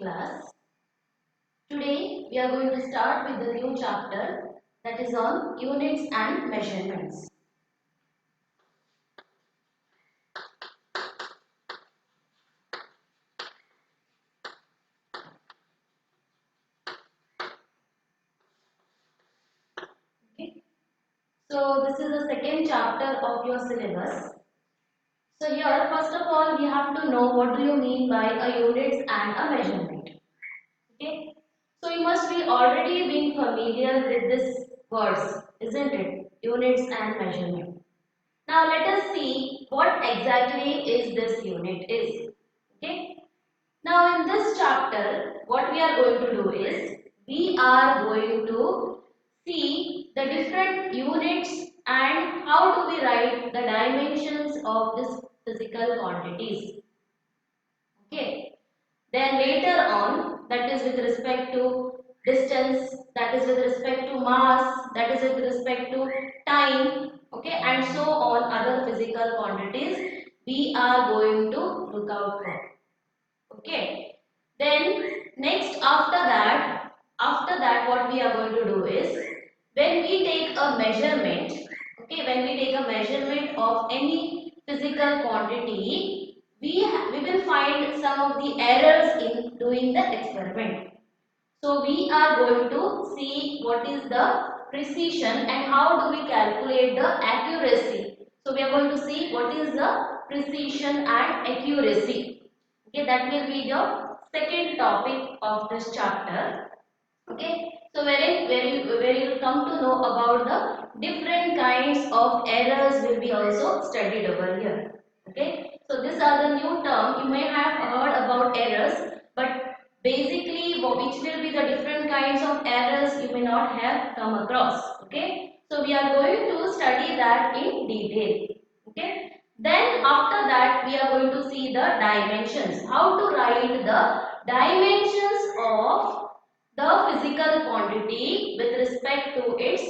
class. Today we are going to start with the new chapter that is on units and measurements. Okay. So this is the second chapter of your syllabus. So here first of all we have to know what do you mean by a units and a measurement. Okay. So you must be already being familiar with this words, isn't it? Units and measurement. Now let us see what exactly is this unit is. Okay. Now in this chapter, what we are going to do is, we are going to see the different units and how do we write the dimensions of this physical quantities. Okay. Then later on, that is with respect to distance, that is with respect to mass, that is with respect to time, okay, and so on other physical quantities we are going to look out for. Okay. Then next after that what we are going to do is, when we take a measurement, okay, when we take a measurement of any physical quantity, we will find some of the errors in doing the experiment. So we are going to see what is the precision and how do we calculate the accuracy. So we are going to see what is the precision and accuracy. Okay, that will be the second topic of this chapter. Okay, so where you will come to know about the different kinds of errors will be also studied over here. Okay, so these are the new term. You may have heard about errors, but basically which will be the different kinds of errors you may not have come across. Okay, so we are going to study that in detail. Okay. Then after that we are going to see the dimensions. How to write the dimensions of the physical quantity with respect to its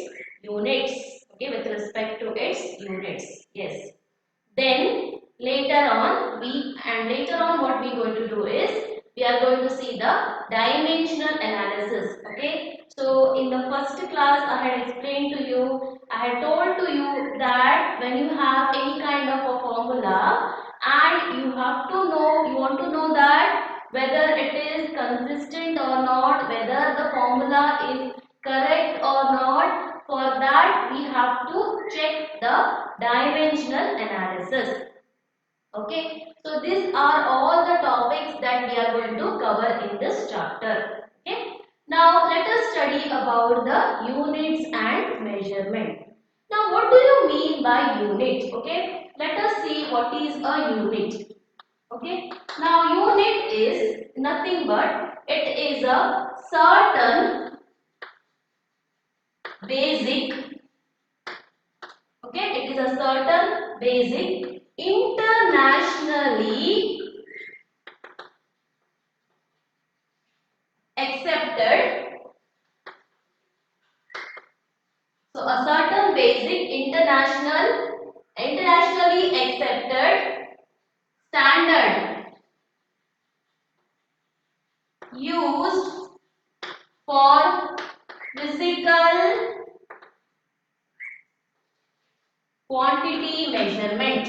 units. Okay, with respect to its units. Yes. Then later on what we are going to do is, we are going to see the dimensional analysis. Okay. So in the first class I had explained to you, I had told to you that when you have any kind of a formula and you have to know, you want to know that whether it is consistent or not, whether the formula is correct or not, for that we have to check the dimensional analysis. Okay, so these are all the topics that we are going to cover in this chapter. Okay, now let us study about the units and measurement. Now what do you mean by unit? Okay, let us see what is a unit. Okay, now unit is nothing but it is a certain basic, okay, it is a certain basic internationally accepted, so a certain basic internationally accepted standard used for physical quantity measurement.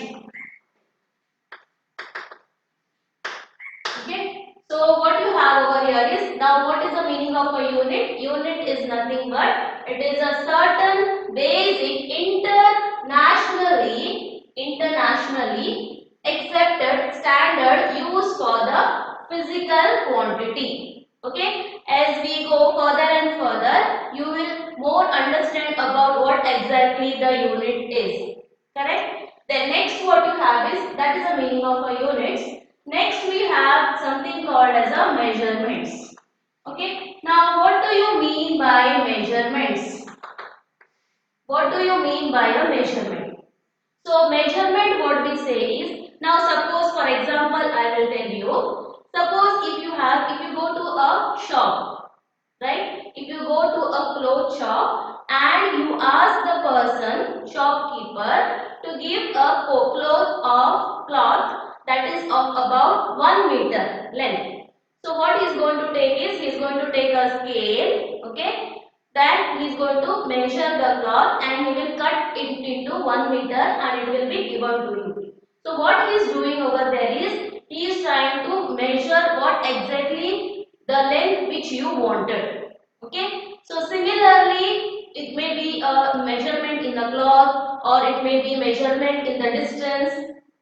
Okay, so what you have over here is, now what is the meaning of a unit? Unit is nothing but it is a certain basic internationally accepted standard used for the physical quantity. Okay, as we go further and further, you will more understand about what exactly the unit is. Correct? Then next what you have is, that is the meaning of a unit. Next we have something called as a measurements. Okay. Now what do you mean by measurements? What do you mean by a measurement? So measurement, what we say is, now suppose for example I will tell you, suppose if you go to a shop, right? If you go to a cloth shop and you ask the person, shopkeeper, to give a cloth that is of about 1 meter length. So So what he is going to take is, he is going to take a scale, okay. Then he is going to measure the cloth and he will cut it into 1 meter and it will be given to you. So what he is doing over there is, he is trying to measure what exactly the length which you wanted. Okay. So similarly, it may be a measurement in the cloth, or it may be measurement in the distance.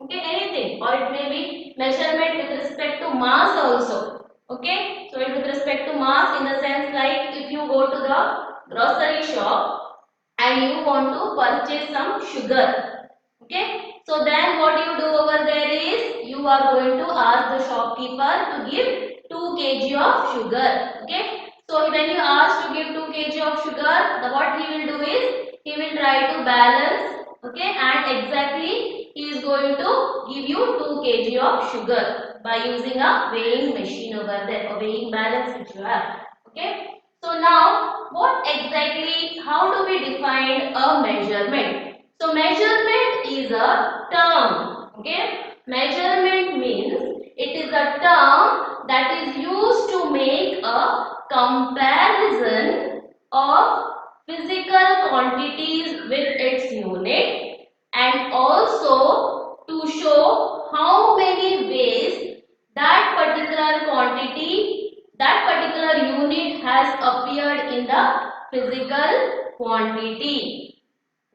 Okay, anything, or it may be measurement with respect to mass also. Okay, so it with respect to mass in the sense like if you go to the grocery shop and you want to purchase some sugar. Okay, so then what you do over there is, you are going to ask the shopkeeper to give 2 kg of sugar. Okay, so when you ask to give 2 kg of sugar, what he will do is, he will try to balance, okay, and exactly he is going to give you 2 kg of sugar by using a weighing machine over there, a weighing balance which you have. Okay, so now what exactly, how do we define a measurement? So measurement is a term. Okay, measurement means it is a term that is used to make a comparison of physical quantities with its unit, and also to show how many ways that particular quantity, that particular unit has appeared in the physical quantity.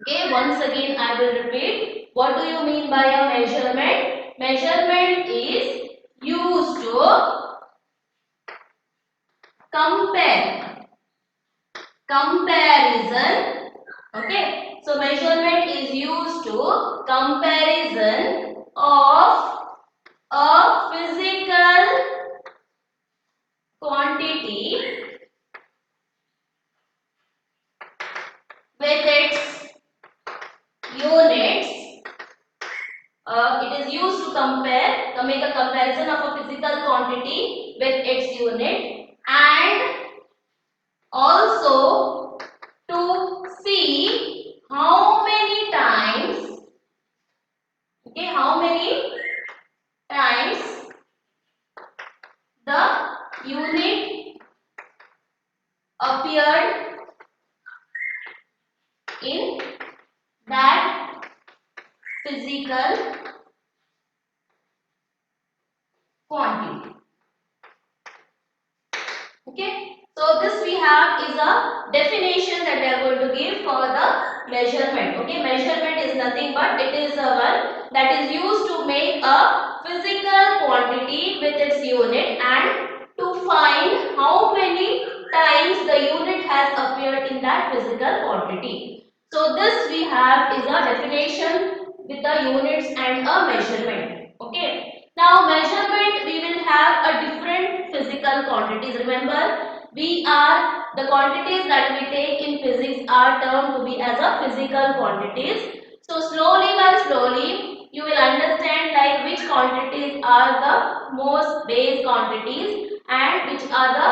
Okay, once again I will repeat. What do you mean by a measurement? Measurement is used to compare, comparison. Okay, so measurement is used to comparison of a physical quantity with its units. It is used to compare, to make a comparison of a physical quantity with its unit, and also to see how many times, okay, how many times the unit appeared in that physical quantity. Okay, so this we have is a definition that we are going to give for the measurement. Okay, measurement is nothing but it is a one that is used to make a physical quantity with its unit, and to find how many times the unit has appeared in that physical quantity. So this we have is a definition with the units and a measurement. Okay. Now measurement, we will have a different physical quantities. Remember, we are, the quantities that we take in physics are termed to be as a physical quantities. So slowly by slowly you will understand like which quantities are the most base quantities and which are the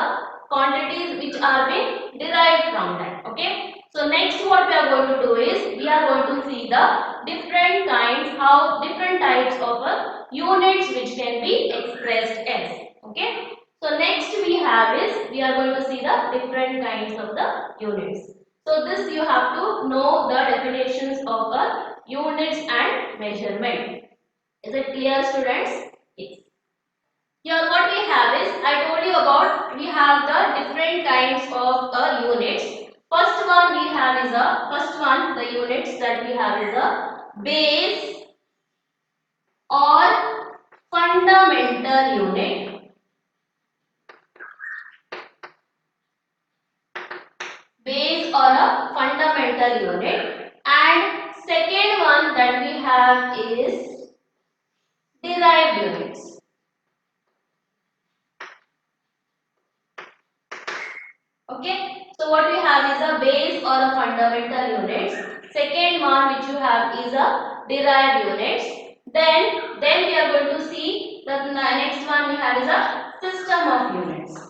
quantities which are being derived from that. Okay. So next what we are going to do is, we are going to see the different kinds, how different types of units which can be expressed as. Okay. So next we have is, we are going to see the different kinds of the units. So this you have to know the definitions of units and measurement. Is it clear, students? Yes. Here what we have is, I told you about, we have the different kinds of units. First one we have is a, first one, the units that we have is a base or fundamental unit. Base or a fundamental unit. And second one that we have is derived units. Okay, so what we have is a base or a fundamental units. Second one which you have is a derived units. Then we are going to see the next one we have is a system of units.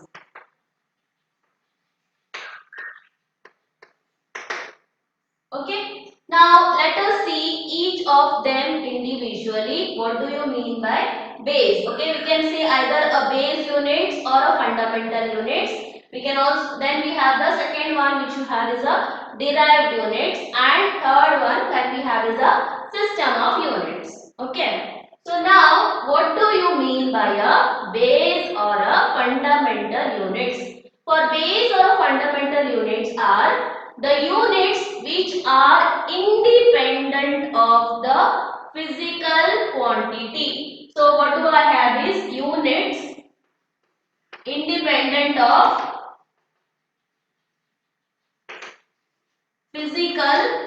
Okay, now let us see each of them individually. What do you mean by base. Okay, we can say either a base units or a fundamental units. We can also, then we have the second one which you have is a derived units, and third one that we have is a system of units. Okay. So now what do you mean by a base or a fundamental units? For base or fundamental units are the units which are independent of the physical quantity. So what do I have is units independent of physical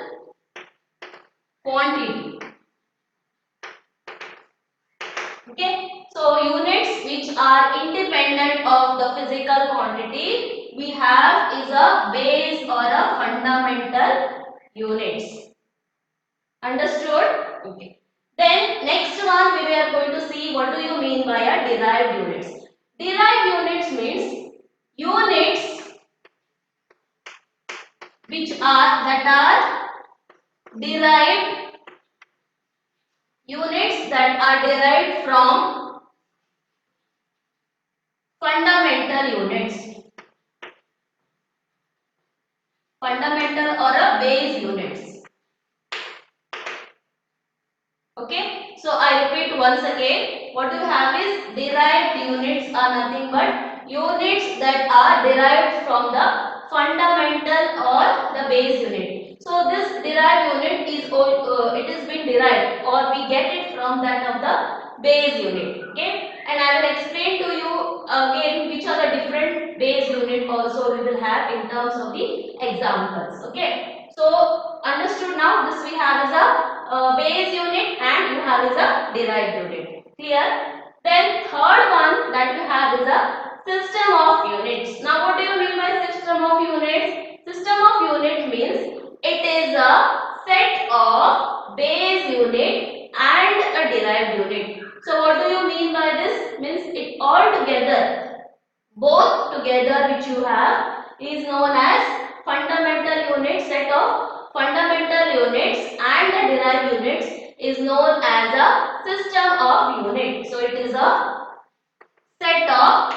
quantity. Okay, so units which are independent of the physical quantity we have is a base or a fundamental units. Understood? Okay. Then next one we are going to see what do you mean by a derived units. Derived units means units which are derived units that are derived from fundamental units. Fundamental or a base units. Okay, so I repeat once again, what you have is derived units are nothing but units that are derived from the fundamental or the base unit. So this derived unit is it is been derived or we get it from that of the base unit. Okay, and I will explain to you again which are the different base unit also we will have in terms of the examples. Okay, so understood now. This we have is a base unit and you have is a derived unit. Clear? Then third one that you have is a system of units. Now what do you mean by system of units? System of unit means it is a set of base unit and a derived unit. So what do you mean by this? Means it all together, both together which you have is known as fundamental unit. Set of fundamental units and the derived units is known as a system of unit. So it is a set of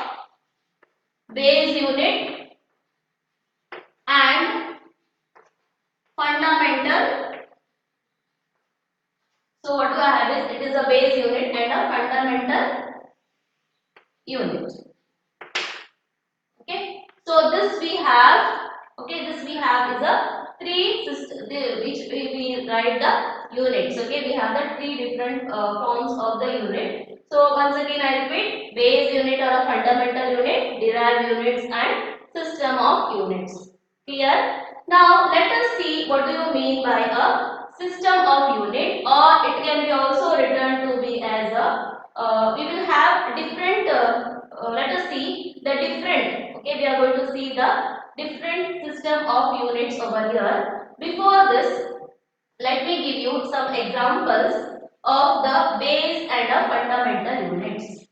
base unit and fundamental. So what do I have is it is a base unit and a fundamental unit. Okay, so this we have. Okay, this we have is a three system which we write the units. Okay, we have the three different forms of the unit. So once again I repeat: base unit or a fundamental unit, derived units, and system of units. Clear? Now let us see what do you mean by a system of unit, or it can be also written to be as a we will have different. Let us see the different. Okay, we are going to see the different system of units over here. Before this, let me give you some examples of the base and the fundamental units.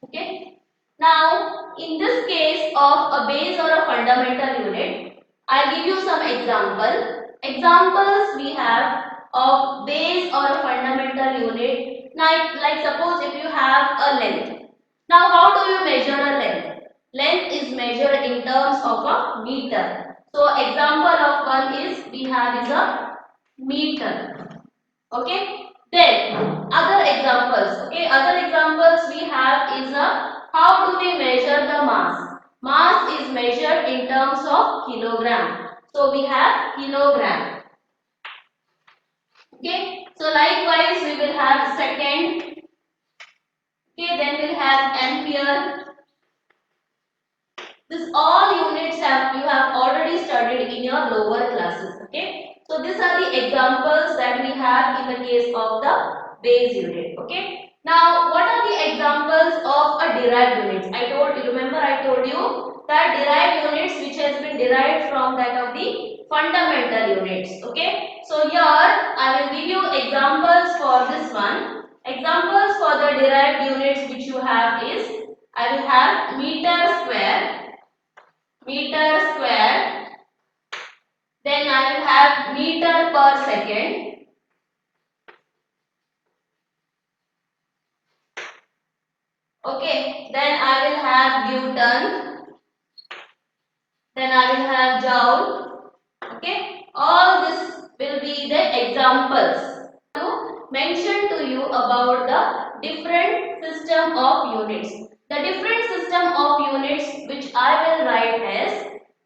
Okay. Now, in this case of a base or a fundamental unit, I'll give you some example. Examples we have of base or a fundamental unit. Like suppose if you have a length. Now, how do you measure a length? Length is measured in terms of a meter. So, example of one is we have is a meter. Okay, then other examples. Okay, other examples we have is a how do we measure the mass? Mass is measured in terms of kilogram. So we have kilogram. Okay, so likewise we will have second. Okay, then we'll have ampere. This all units have you have already studied in your lower classes. Okay, so these are the examples that we have in the case of the base unit. Okay, now what are the examples of a derived units? I told you, remember I told you that derived units which has been derived from that of the fundamental units. Okay, so here I will give you examples for this one. Examples for the derived units which you have is I will have meter square, then I will have meter per second, Okay, then I will have Newton, then I will have Joule. Okay, all this will be the examples to mention to you about the different system of units. The different system of units which I will write as,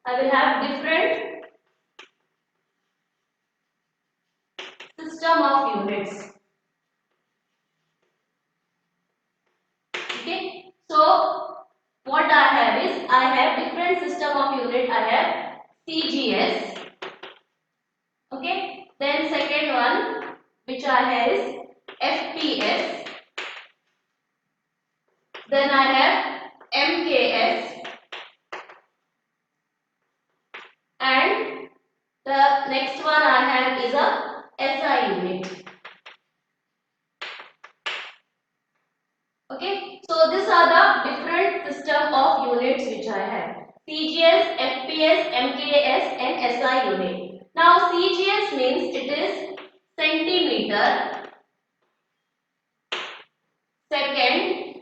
I will have different system of units. Okay, so what I have is, I have different system of unit. I have CGS. Okay, then second one which I have is FPS. Then I have MKS, and the next one I have is a SI unit. Okay, so these are the different system of units which I have: CGS, FPS, MKS, and SI unit. Now CGS means it is centimeter, second,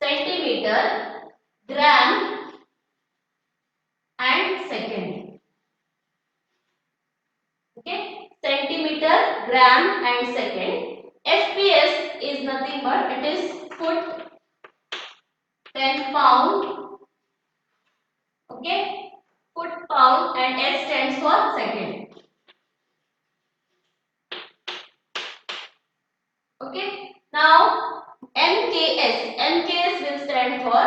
centimeter, gram, and second. Okay, centimeter, gram, and second. FPS is nothing but it is foot, then pound. Okay, foot, pound, and S stands for second. Okay, now MKS will stand for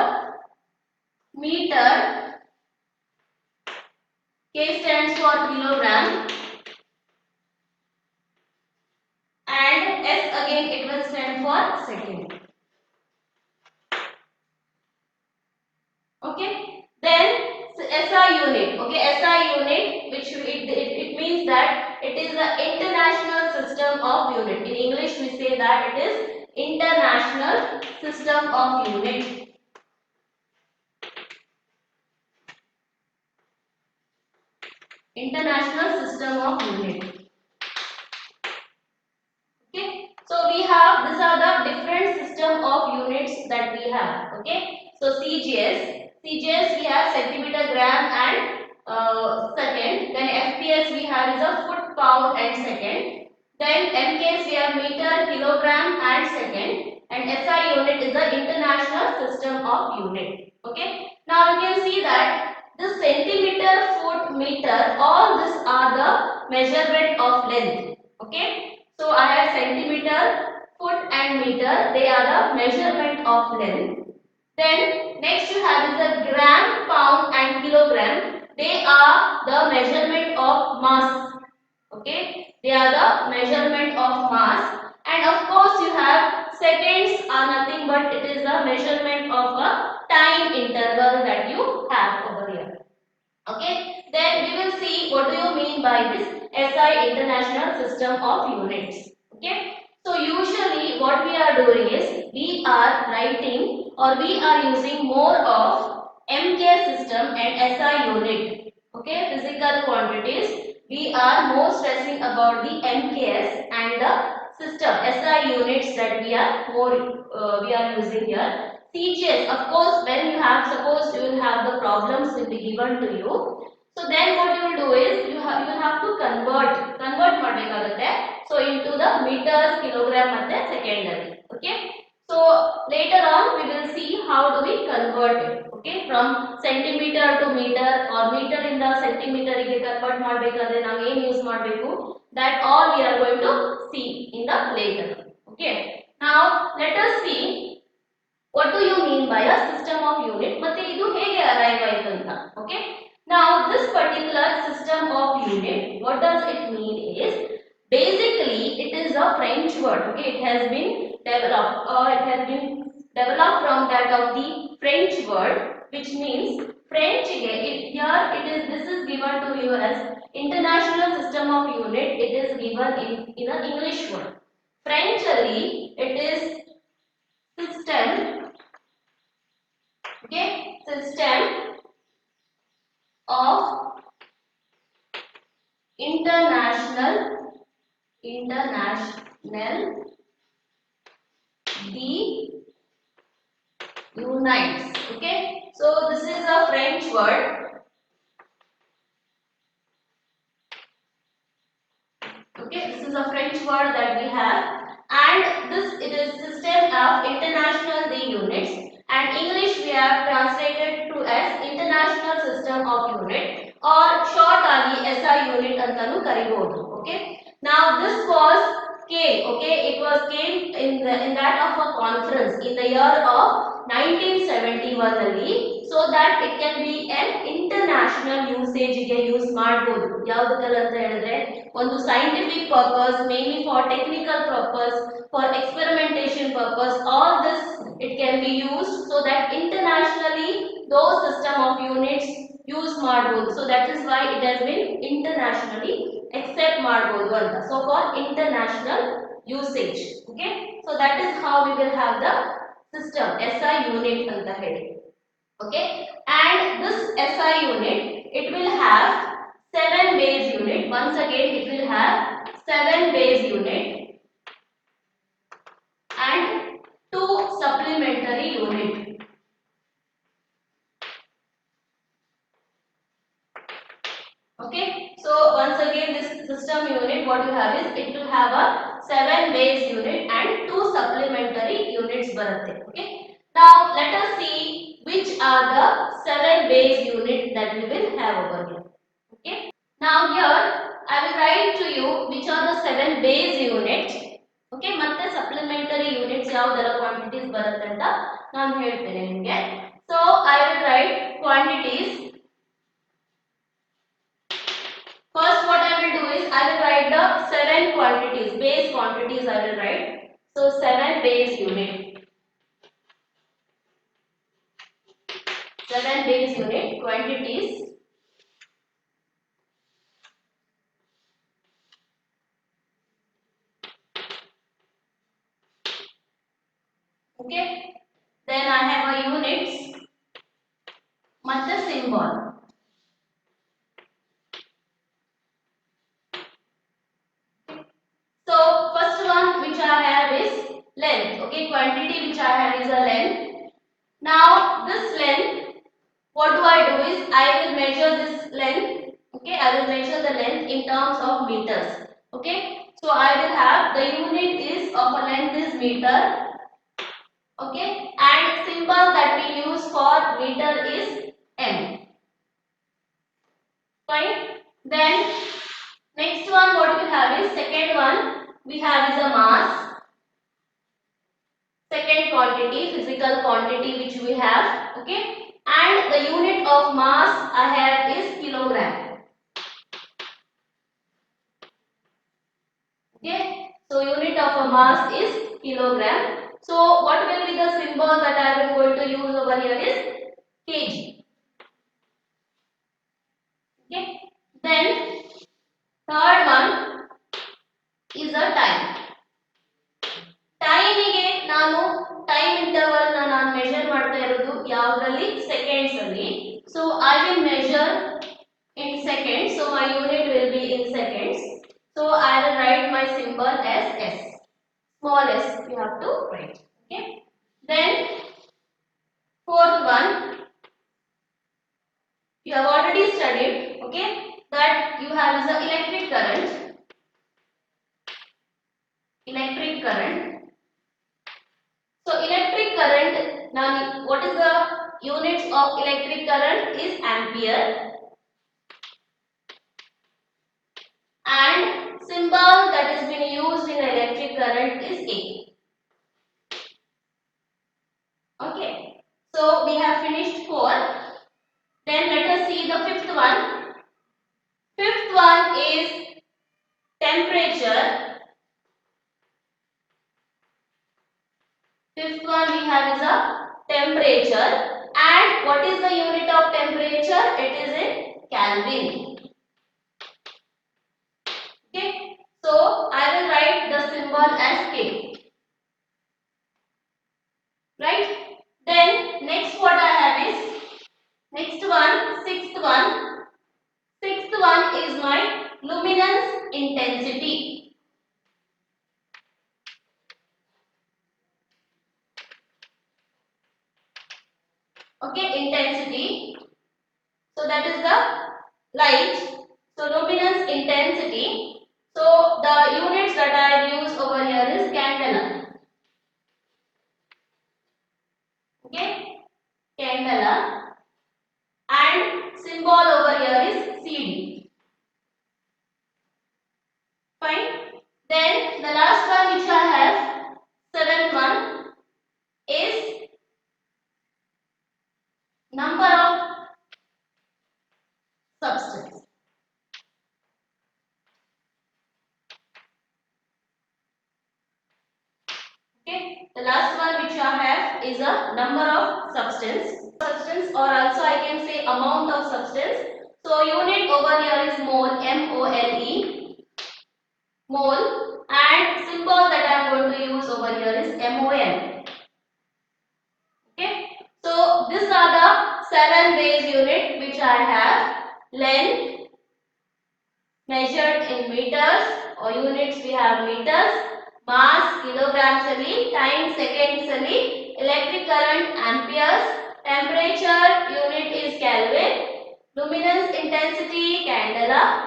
meter, K stands for kilogram, and S again it will stand for second. Okay, then SI unit. Okay, SI unit, which it means that it is the international system of unit. In English we say that it is international system of unit. International system of unit. Okay, so we have, these are the different system of units that we have. Okay, so CGS we have centimeter, gram, and second. Then FPS we have is a foot, pound, and second. Then MKS we have meter, kilogram, and second. And SI unit is the international system of unit. Okay, now you can see that the centimeter, foot, meter, all these are the measurement of length. Okay. So I have centimeter, foot, and meter. They are the measurement of length. Then next you have is the gram, pound, and kilogram. They are the measurement of mass. Okay, they are the measurement of mass. And of course you have seconds are nothing but it is the measurement of a time interval that you have over here. Okay, then we will see what do you mean by this SI international system of units. Okay, so usually what we are doing is we are writing or we are using more of MK system and SI unit. Okay, physical quantities. We are more stressing about the MKS and the system SI units that we are using here. CGS, of course, when you have, suppose you will have the problems will be given to you. So then what you will do is you will have to convert ಮಾಡಬೇಕಾಗುತ್ತೆ. So into the meters, kilogram ಮತ್ತೆ secondary. Okay. So later on we will see how do we convert it. Okay, from centimeter to meter or meter ಇಂದ centimeter ಗೆ convert ಮಾಡಬೇಕಾದ್ರೆ ನಾವು ಏನು use ಮಾಡಬೇಕು, that all we are going to see in the later. Okay, now let us see what do you mean by a system of unit ಮತ್ತೆ ಇದು ಹೇಗೆ arrive ಆಯ್ತು ಅಂತ. Okay, now this particular system of unit, what does it mean is basically it is a French word. Okay, it has been developed from that of the French word, which means French here it is, this is given to you as international system of unit. It is given in an English word. Frenchly it is system. Okay, system of international International D unites. Okay, so this is a French word. Okay, this is a French word that we have, and this it is system of international day units, and English we have translated to as international system of unit or short ಆಗಿ SI unit ಅಂತಾನೂ ಕರಿಬಹುದು. Okay, now this was came, okay, it was came in that of a conference in the year of 1971 ಅಲ್ಲಿ, so that it can be an international usage ಗೆ use ಮಾಡಬಹುದು. ಯಾವುದಕ್ಕೆಲ್ಲ ಅಂತ ಹೇಳಿದ್ರೆ ಒಂದು scientific purpose, mainly for technical purpose, for experimentation purpose, all this it can be used, so that internationally those system of units use ಮಾಡಬಹುದು. So that is why it has been internationally accept ಮಾಡಬಹುದು ಅಂತ. So for international usage. Okay, so that is how we will have the system SI unit ಅಂತ ಹೇಳಿ. Okay, and this SI unit it will have 7 base unit. Once again it will have 7 base unit and 2 supplementary unit. Okay, so once again this system unit what you have is it will have a 7 base unit and 2 supplementary units baratte. Okay, now let us see which are the 7 base units that we will have over here. Okay, now here I will write to you which are the 7 base units. Okay, ಮತ್ತೆ supplementary units ಯಾವುದೆಲ್ಲ quantities ಬರುತ್ತೆ ಅಂತ ನಾನು ಹೇಳ್ತೇನೆ ನಿಮಗೆ. So I will write quantities. First what I will do is I will write the 7 quantities, base quantities I will write. So 7 base unit. 7 base unit quantities. Okay, then I have a units ಮತ್ತೆ symbol. So first one which I have is length. Okay, quantity which I have is a length. Now this length, what do I do is I will measure this length. Okay, I will measure the length in terms of meters. Okay, so I will have the unit is of a length is meter. Okay, and symbol that we use for meter is m. Fine. Then next one what we have is second one we have is a mass. Second quantity, physical quantity which we have. Okay, and the unit of mass I have is kilogram. Okay, so unit of a mass is kilogram. So what will be the symbol that I am going to use over here is kg. Okay, then third one is a time. Time ಗೆ ನಾನು time interval ನಾನು measure ಮಾಡ್ತಾ ಇರೋದು ಯಾವುದರಲ್ಲಿ seconds ಅಲ್ಲಿ. So I will measure in seconds, so my unit will be in seconds. So I will write my symbol as s. Small s you have to write. Okay, then fourth one you have already studied. Okay, that you have is the electric current. Electric current. So electric current, now what is the units of electric current is ampere, and symbol that is being used in electric current is A. Okay, so we have finished 4. Then let us see the fifth one. Fifth one is temperature. Fifth one we have is a temperature, and what is the unit of temperature? It is in Kelvin. Okay, so I will write the symbol as K. Right, then next what I have is next one, sixth one. Sixth one is my luminance intensity. Okay, intensity. So that is the light. So luminance intensity. So the units that I use over here is candela. Okay, candela, and symbol over here is CD. Fine. Then the last one which I have, seventh one, is number of substance. Okay, the last one which I have is a number of substance. Substance, or also I can say amount of substance. So unit over here is mole, MOLE, mole, and symbol that I am going to use over here is MOL. Okay, so these are the 7 base unit which I have. Length measured in meters or units, we have meters, mass kilograms ali, time seconds ali, electric current amperes, temperature unit is Kelvin, luminance intensity candela,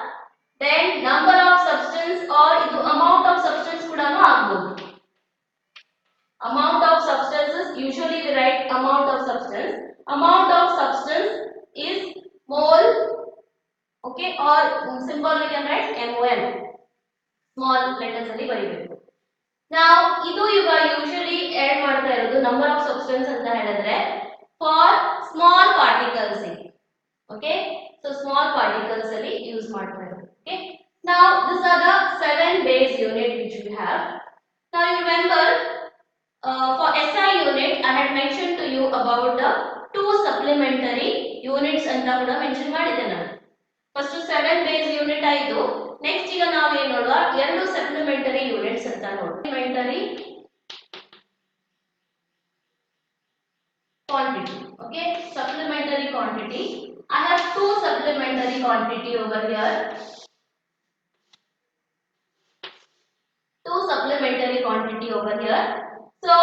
then number of substance or idu amount of substance kuda agbodu. Amount of substances, usually we write amount of substance. Amount of substance is mole. Okay, or symbol we can write MOL. Small letters ಅಲ್ಲಿ ಬರಿಬೇಕು. Now ಇದು ಈಗ usually add ಮಾಡ್ತಾ ಇರೋದು number of substance ಅಂತ ಹೇಳಿದ್ರೆ for small particles. Okay, so small particles ಅಲ್ಲಿ use ಮಾಡ್ತಾ ಇರೋದು. Okay, now these are the 7 base unit which we have. Now you remember for SI unit I had mentioned to you about the 2 supplementary units ಅಂತ ಕೂಡ mention ಮಾಡಿದ್ದೆ ನಾನು. First 7 base unit ಆಯಿತು. Next ಈಗ ನಾವು ಏನು ನೋಡುವ, 2 ಸಪ್ಲಿಮೆಂಟರಿ ಯೂನಿಟ್ಸ್ ಅಂತ ನೋಡುವ. Supplementary quantity. Okay, supplementary quantity. I have 2 supplementary quantity over here. 2 supplementary quantity over here. So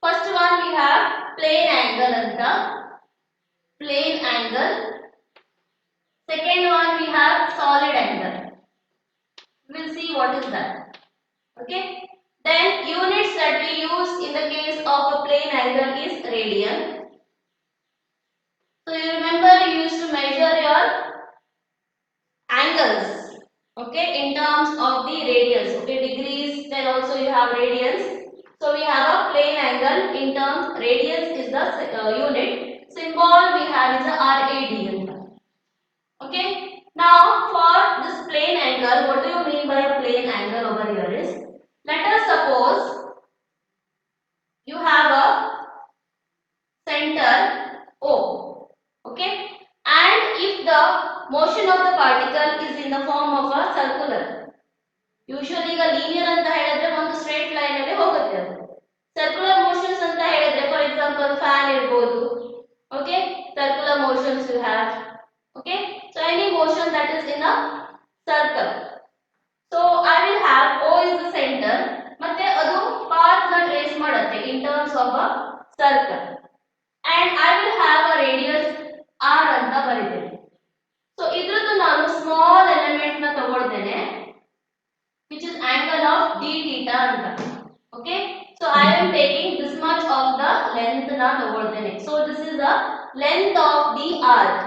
first one we have plane angle anta. Plane angle. Second one we have solid angle. We'll see what is that. Okay, then units that we use in the case of a plane angle is radian. So you remember you used to measure your angles, okay, in terms of the radians. Okay, degrees, then also you have radians. So we have a plane angle in terms, radians is the unit, symbol we have is a radian. Okay, now for this plane angle, what do you mean by a plane angle over here is, let us suppose you have a center O, okay, and if the motion of the particle is in the form of a circular, usually ಈಗ linear ಅಂತ ಹೇಳಿದ್ರೆ ಒಂದು straight line ಅಲ್ಲಿ ಹೋಗುತ್ತೆ ಅದು. Circular motions ಅಂತ ಹೇಳಿದ್ರೆ for example fan ಇರಬಹುದು. Okay, circular motions you have. Okay, so any motion that is in a circle. So I will have O is the center, ಮತ್ತೆ ಅದು path ನ trace ಮಾಡುತ್ತೆ in terms of a circle, and I will have a radius r ಅಂತ ಬರೀತೀನಿ. So ಇದ್ರದ್ದು ನಾನು small element ನ ತಗೊಳ್ತೇನೆ which is angle of d theta ಅಂತ. Okay, so I am taking this much of the length ನ ತಗೊಳ್ತೇನೆ. So this is the length of the arc.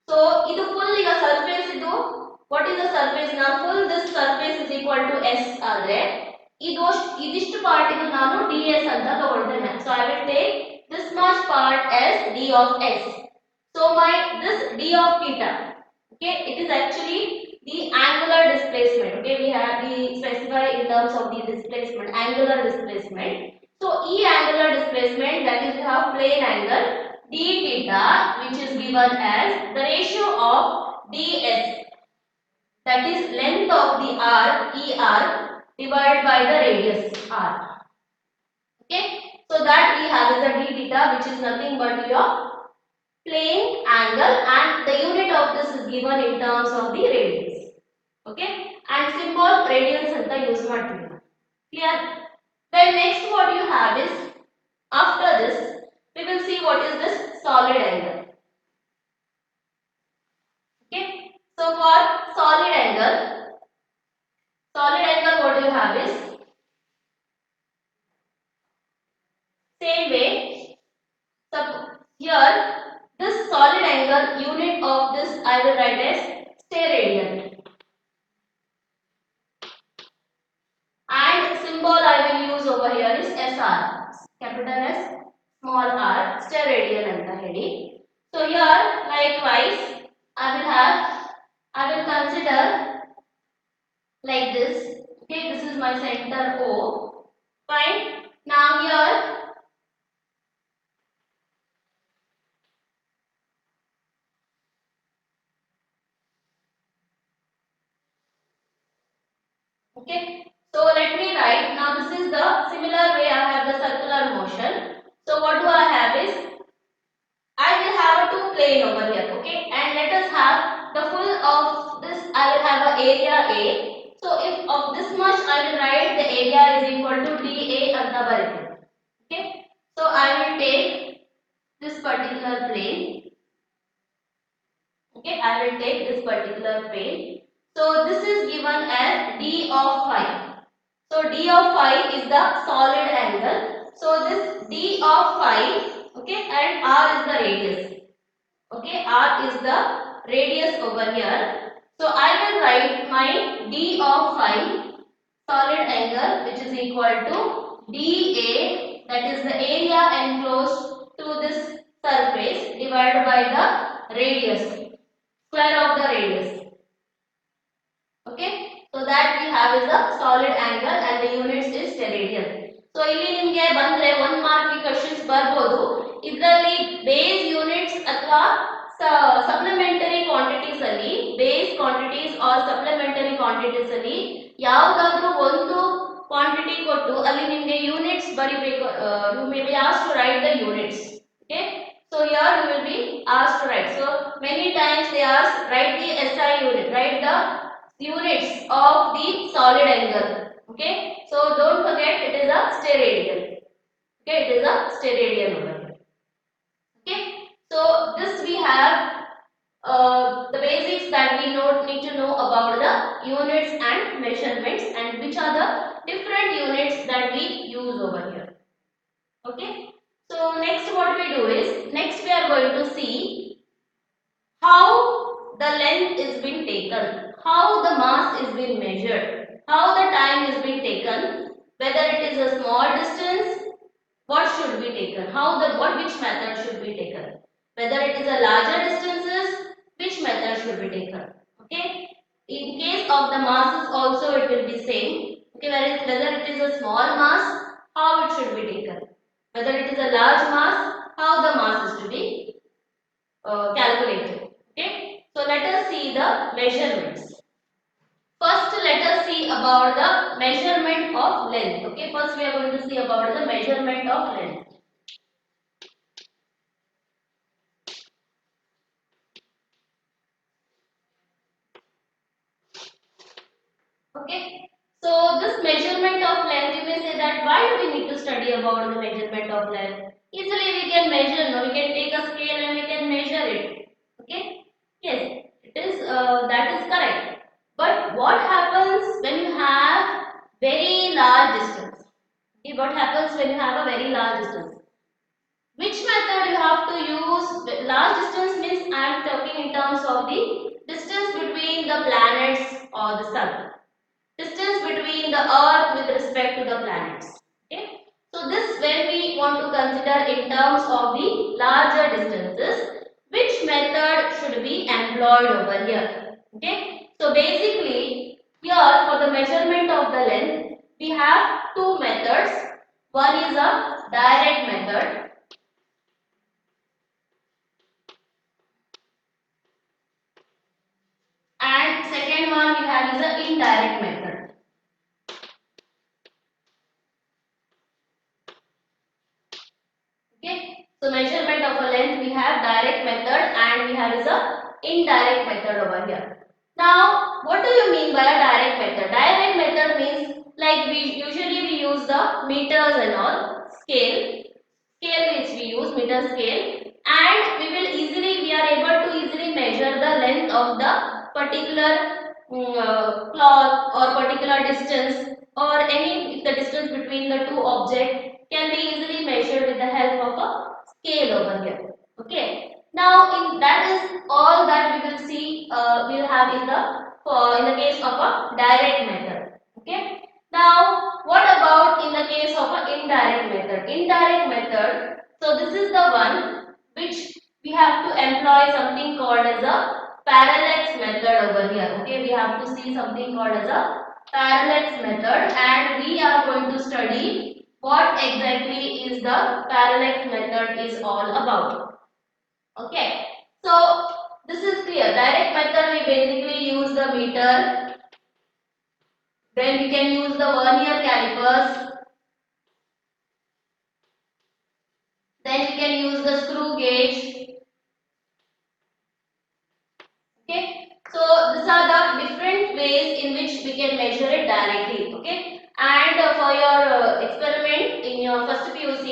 So ಇದು full ಈಗ surface ಇದು, what is the surface now, full this surface is equal to s ಆದರೆ ಇದಿಷ್ಟು part ಇದು ನಾನು ds ಅಂತ ತಗೊಳ್ತೇನೆ. So I will take this much part as d of s. So my this d of theta, okay, it is actually the angular displacement. Okay, we specify in terms of the displacement, angular displacement. So e angular displacement, that is we have plane angle d theta, which is given as the ratio of ds, that is length of the arc er divided by the radius r. Okay, so that we have is a d theta, which is nothing but your plane angle, and the unit of this is given in terms of the radius. Okay, and symbol radians anta use ಮಾಡ್ತೀವಿ. Clear? Then next what you have is, after this we will see what is this solid angle. Okay. So for solid angle what you have is same way. So here this solid angle unit of this I will write as steradian, and symbol I will use over here is SR, capital S small r, steradian anta ಹೇಳಿ. So here likewise I will consider like this. Okay, this is my center O. Fine. Now here, okay. So let me write. Now this is the similar way I have the circular motion. So what do I have is I will have a two plane over here. Okay, and let us have the full of this. I will have a area A. So if of this much I will write the area is equal to dA anta barite. Okay. So I will take this particular plane. Okay, I will take this particular plane. So this is given as d of phi. So d of phi is the solid angle. So this d of phi, okay, and r is the radius. Okay, r is the radius over here. So I will write my d of phi solid angle, which is equal to dA, that is the area enclosed to this surface, divided by the radius, square of the radius. Okay, so that we have is a solid angle and the units is steradian. So ಇಲ್ಲಿ ನಿಮಗೆ ಬಂದ್ರೆ 1 mark questions ಬರಬಹುದು. ಇದರಲ್ಲಿ base units ಅಥವಾ supplementary quantities ಅಲ್ಲಿ, base quantities or supplementary quantities ಅಲ್ಲಿ ಯಾವುದಾದ್ರೂ ಒಂದು ಕ್ವಾಂಟಿಟಿ ಕೊಟ್ಟು ಅಲ್ಲಿ ನಿಮಗೆ ಯೂನಿಟ್ಸ್ ಬರಿಬೇಕು. You may be asked to write the units. Okay, so here you will be asked to write. So many times they ask write the SI unit, write the units of the solid angle. Okay, so don't forget it is a steradian. Okay, it is a steradian over here. Okay, so this we have the basics that we need to know about the units and measurements, and which are the different units that we use over here. Okay, so next what we do is, next we are going to see how the length is being taken, how the mass is being measured, how the time is being taken, whether it is a small distance, what should be taken, which method should be taken, whether it is a larger distances, which method should be taken. Okay, in case of the masses also it will be same. Okay, whether it is a small mass, how it should be taken, whether it is a large mass, how the mass is to be calculated. Okay, so let us see the measurements. First let us see about the measurement of length. Okay, first we are going to see about the measurement of length. Okay, so this measurement of length, you may say that why do we need to study about the measurement of length? Easily we can measure, no? We can take a scale and we can measure it. Okay, yes, it is that is correct. But what happens when you have very large distance? Okay, what happens when you have a very large distance? Which method you have to use? Large distance means I am talking in terms of the distance between the planets or the sun, distance between the earth with respect to the planets. Okay, so this when we want to consider in terms of the larger distances, which method should be employed over here? Okay, so basically here for the measurement of the length we have two methods. One is a direct method, and second one we have is an indirect method. Okay, so measurement of a length we have direct method and we have is a indirect method over here. Now what do you mean by a direct method? Direct method means like we usually use the meters and all, scale scale which we use, meter scale, and we are able to easily measure the length of the particular cloth or particular distance, or any the distance between the two objects can be easily measured with the help of a scale over here. Okay. Now in that is all that we will see, we will have in the case of a direct method. Okay. Now what about in the case of an indirect method? Indirect method. So this is the one which we have to employ something called as a parallax method over here. Okay, we have to see something called as a parallax method, and we are going to study what exactly is the parallax method is all about. Okay, so this is clear. Direct method we basically use the meter, then we can use the vernier calipers, then we can use the screw gauge. Okay, so these are the different ways in which we can measure it directly. Okay, and for your experiment in your first PUC,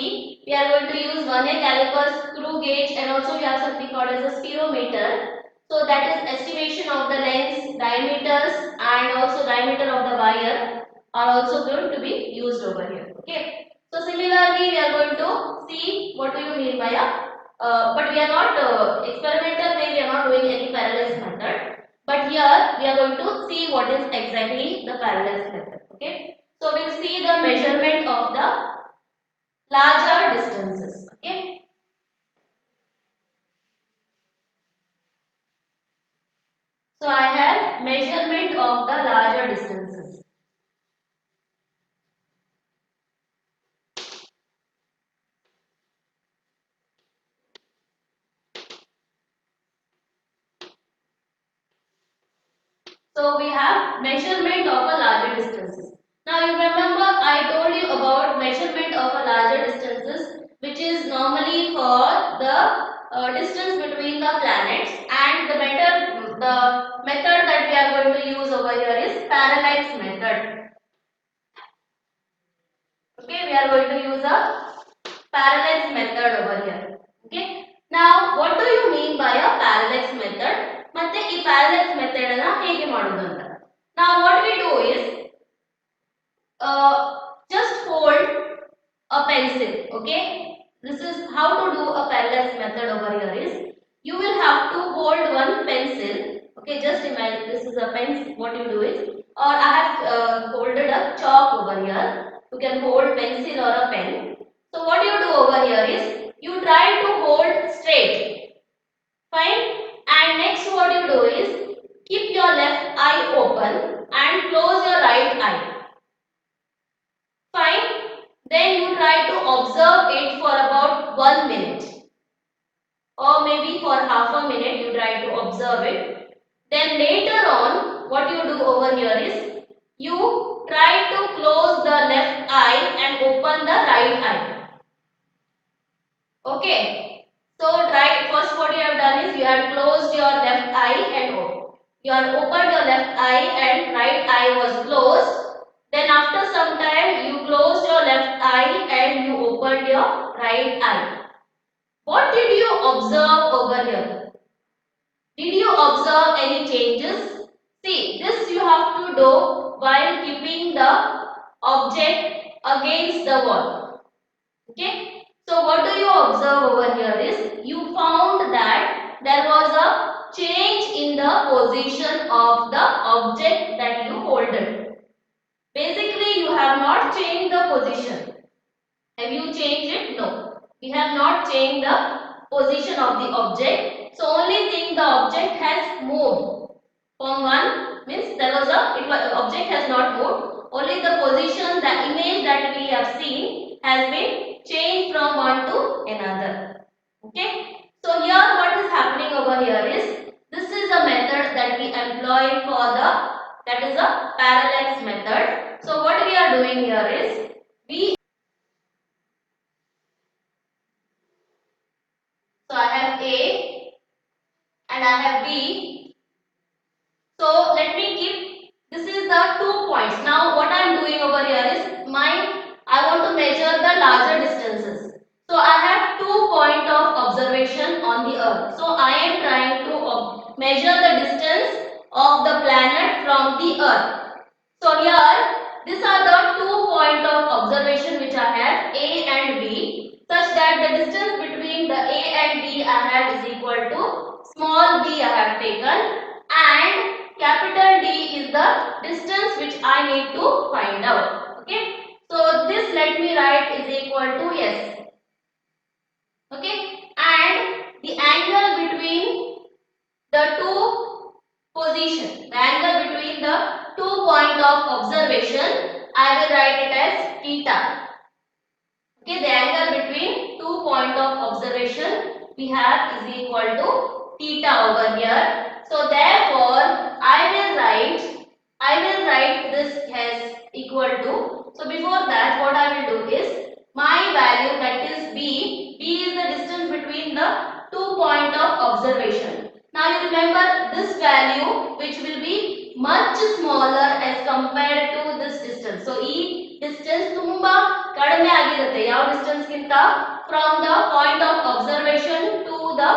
we are going to use vernier calipers, screw gauge, and also we have something called as a spirometer. So that is estimation of the lengths, diameters, and also diameter of the wire are also going to be used over here. Okay, so similarly, we are going to see what do you mean by a but we are not experimental way, we are not doing any parallel method. But here we are going to see what is exactly the parallel method. Okay. So we'll see the measurement of the larger distances. Okay. So I have measurement of the larger distances. So we have measurement of a larger distances. Now you remember I told you about measurement of a larger distances, which is normally for the distance between the planets, and the method that we are going to use over here is parallax method. Okay, we are going to use a parallax method over here. Okay. Now what do you mean by a parallax method? ಮತ್ತೆ ಈ parallax method ಅನ್ನ ಹೇಗೆ ಮಾಡೋದು ಅಂತ. Now what we do is just hold a pencil. Okay, this is how to do a parallax method over here is you will have to hold one pencil. Okay, just imagine this is a pencil. What you do is, or I have holded a chalk over here. You can hold pencil or a pen. So what you do over here is you try to hold straight. Fine. And next what you do is keep your left eye open and close your right eye. Fine. Then you try to observe it for about 1 minute, or maybe for half a minute you try to observe it. Then later on what you do over here is you try to close the left eye and open the right eye. Okay. So try first what you have done is you have closed your left eye and you have opened your left eye and right eye was closed. Then after some time you closed your left eye and you opened your right eye. What did you observe over here? Did you observe any changes? See, this you have to do while keeping the object against the wall. Okay. So what do you observe over here is you found that there was a change in the position of the object that you holded. Basically you have not changed the position. Have you changed it? No. We have not changed the position of the object. So only thing the object has moved from one, means there was a object has not moved. Only the position, the image that we have seen has been changed from one to another. Okay. So here what is happening over here is this is a method that we employ for the, that is a parallax method. So what we are doing here is so I have A and I have B. So let me keep, this is the 2 points. Now what I am doing over here is I want to measure the larger distances. So I write is equal to S. Okay, and the angle between the two position, the angle between the 2 point of observation, I will write it as theta. Okay, the angle between 2 point of observation we have is equal to theta over here. So therefore, I will write this as equal to. So before that, what I will do is my value, that is B. B is the distance between the 2 point of observation. Now you remember this value, which will be much smaller as compared to this distance. So E distance ತುಂಬಾ ಕಡಿಮೆ ಆಗಿರುತ್ತೆ. ಯಾವ distance ಗಿಂತ? From the point of observation to the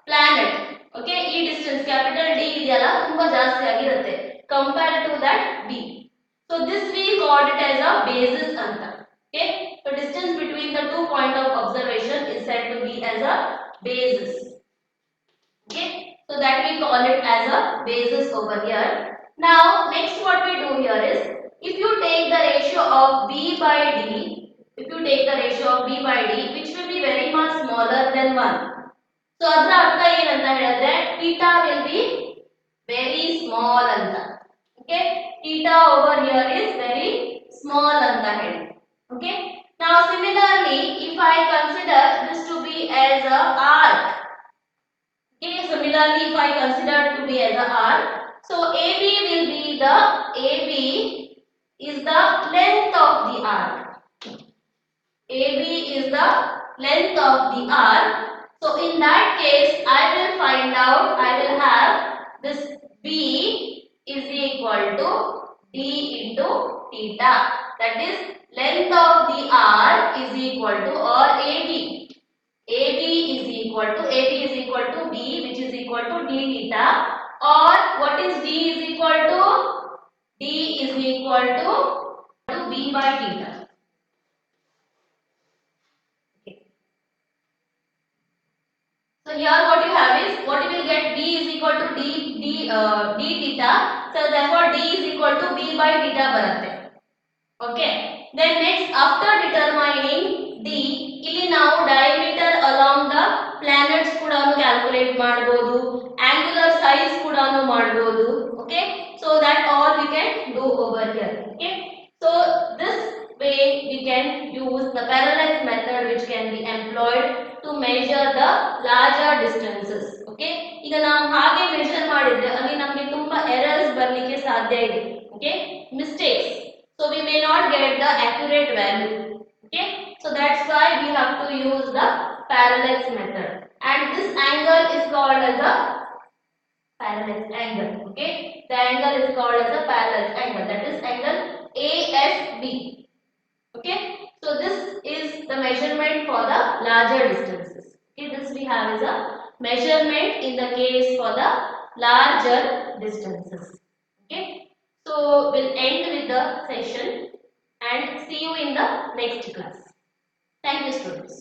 planet. Okay, ಈ distance capital D ಇದೆಯಲ್ಲ ತುಂಬಾ ಜಾಸ್ತಿ ಆಗಿರುತ್ತೆ compared to that B. So this we called it as a basis anta. Okay, so distance between the 2 point of observation is said to be as a basis. Okay, so that we call it as a basis over here. Now next what we do here is, if you take the ratio of B by D, if you take the ratio of B by D, which will be very much smaller than 1. So ಅದರ ಅರ್ಥ ಏನಂತ ಹೇಳಿದ್ರೆ theta will be very small anta. Okay, theta over here is very small anta ಹೇಳಿ. Okay, now similarly if I consider this to be as a arc. Okay, similarly if I consider to be as a arc, so AB will be the AB is the length of the arc. AB is the length of the arc. So in that case, I will find out, I will have this B is equal to D into theta. That is, length of the arc is equal to, or AB. AB is equal to B, which is equal to D theta. Or what is D is equal to? D is equal to B by theta. So here what you have is, what you will get, B is equal to D theta. So therefore D is equal to B by theta ಬರುತ್ತೆ. Okay. Then next, after determining D, ಇಲ್ಲಿ ನಾವು diameter along the planets ಕೂಡ calculate ಮಾಡಬಹುದು, angular size ಕೂಡ ಮಾಡಬಹುದು. Okay. So that all we can do over here. Okay. So this way we can use the parallax method, which can be employed to measure the larger distances. Okay, ಈಗ ನಾವು ಹಾಗೆ measure ಮಾಡಿದ್ರೆ ಅಲ್ಲಿ ನಮಗೆ ತುಂಬಾ errors ಬರಲಿಕ್ಕೆ ಸಾಧ್ಯ ಇದೆ. Okay, mistakes, so we may not get the accurate value. Okay, so that's why we have to use the parallax method, and this angle is called as a parallax angle. Okay, the angle is called as a parallax angle, that is angle ASB. Okay, so this is the measurement for the larger distances. Okay, this we have is a measurement in the case for the larger distances. Okay, so we'll end with the session and see you in the next class. Thank you, students.